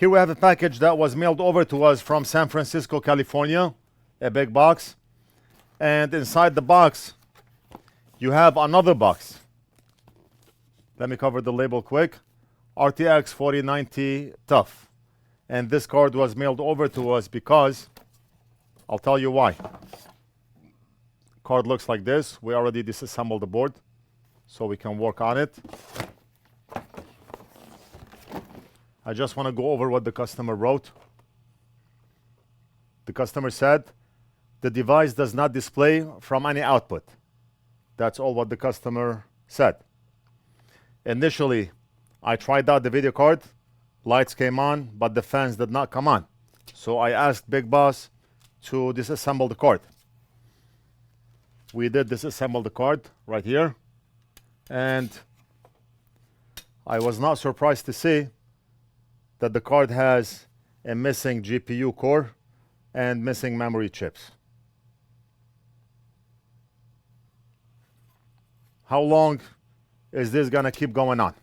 Here we have a package that was mailed over to us from San Francisco, California, a big box. And inside the box, you have another box. Let me cover the label quick. RTX 4090 Tough. And this card was mailed over to us because, I'll tell you why. Card looks like this. We already disassembled the board, so we can work on it. I just want to go over what the customer wrote. The customer said, the device does not display from any output. That's all what the customer said. Initially, I tried out the video card. Lights came on, but the fans did not come on. So I asked Big Boss to disassemble the card. We did disassemble the card right here. And I was not surprised to see that the card has a missing GPU core and missing memory chips. How long is this gonna keep going on?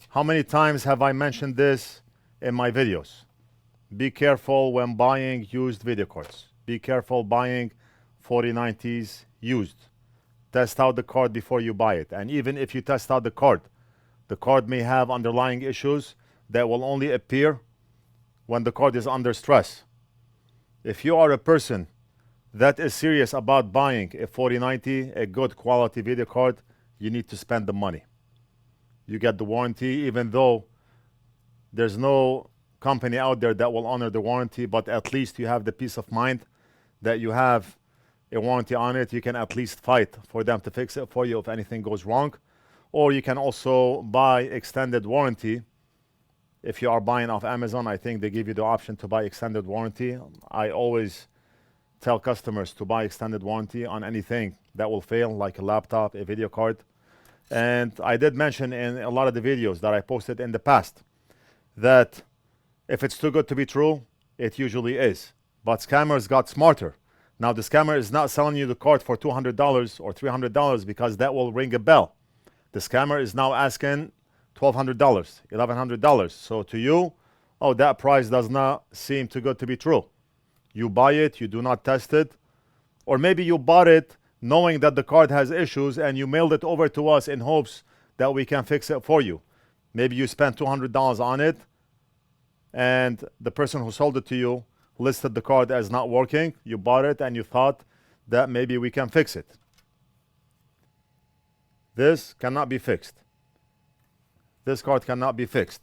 How many times have I mentioned this in my videos? Be careful when buying used video cards. Be careful buying 4090s used. Test out the card before you buy it. And even if you test out the card may have underlying issues that will only appear when the card is under stress. If you are a person that is serious about buying a 4090, a good quality video card, you need to spend the money. You get the warranty, even though there's no company out there that will honor the warranty, but at least you have the peace of mind that you have a warranty on it. You can at least fight for them to fix it for you if anything goes wrong. Or you can also buy extended warranty. If you are buying off Amazon, I think they give you the option to buy extended warranty. I always tell customers to buy extended warranty on anything that will fail, like a laptop, a video card. And I did mention in a lot of the videos that I posted in the past that if it's too good to be true, it usually is. But scammers got smarter. Now the scammer is not selling you the card for $200 or $300 because that will ring a bell. The scammer is now asking $1,200, $1,100. So to you, oh, that price does not seem too good to be true. You buy it, you do not test it, or maybe you bought it knowing that the card has issues and you mailed it over to us in hopes that we can fix it for you. Maybe you spent $200 on it and the person who sold it to you listed the card as not working. You bought it and you thought that maybe we can fix it. This cannot be fixed. This card cannot be fixed.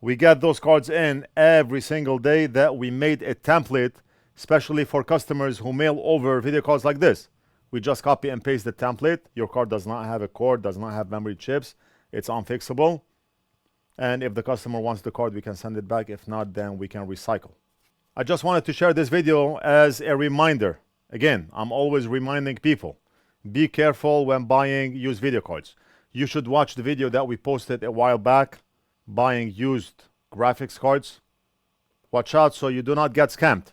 We get those cards in every single day that we made a template, especially for customers who mail over video cards like this. We just copy and paste the template. Your card does not have a cord, does not have memory chips. It's unfixable. And if the customer wants the card, we can send it back. If not, then we can recycle. I just wanted to share this video as a reminder. Again, I'm always reminding people, be careful when buying used video cards. You should watch the video that we posted a while back, buying used graphics cards. Watch out so you do not get scammed.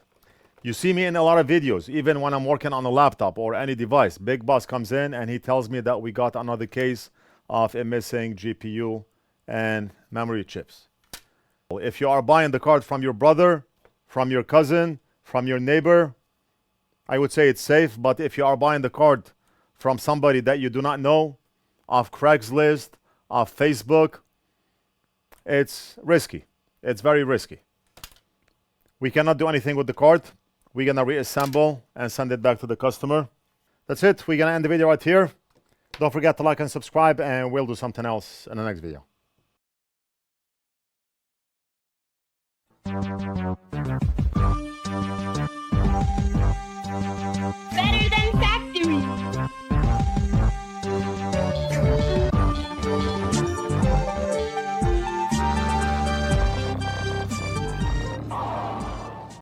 You see me in a lot of videos, even when I'm working on a laptop or any device. Big Boss comes in and he tells me that we got another case of a missing GPU and memory chips. If you are buying the card from your brother, from your cousin, from your neighbor, I would say it's safe. But if you are buying the card from somebody that you do not know, off Craigslist, off Facebook, it's risky. It's very risky. We cannot do anything with the card. We're gonna reassemble and send it back to the customer. That's it. We're gonna end the video right here. Don't forget to like and subscribe, and we'll do something else in the next video.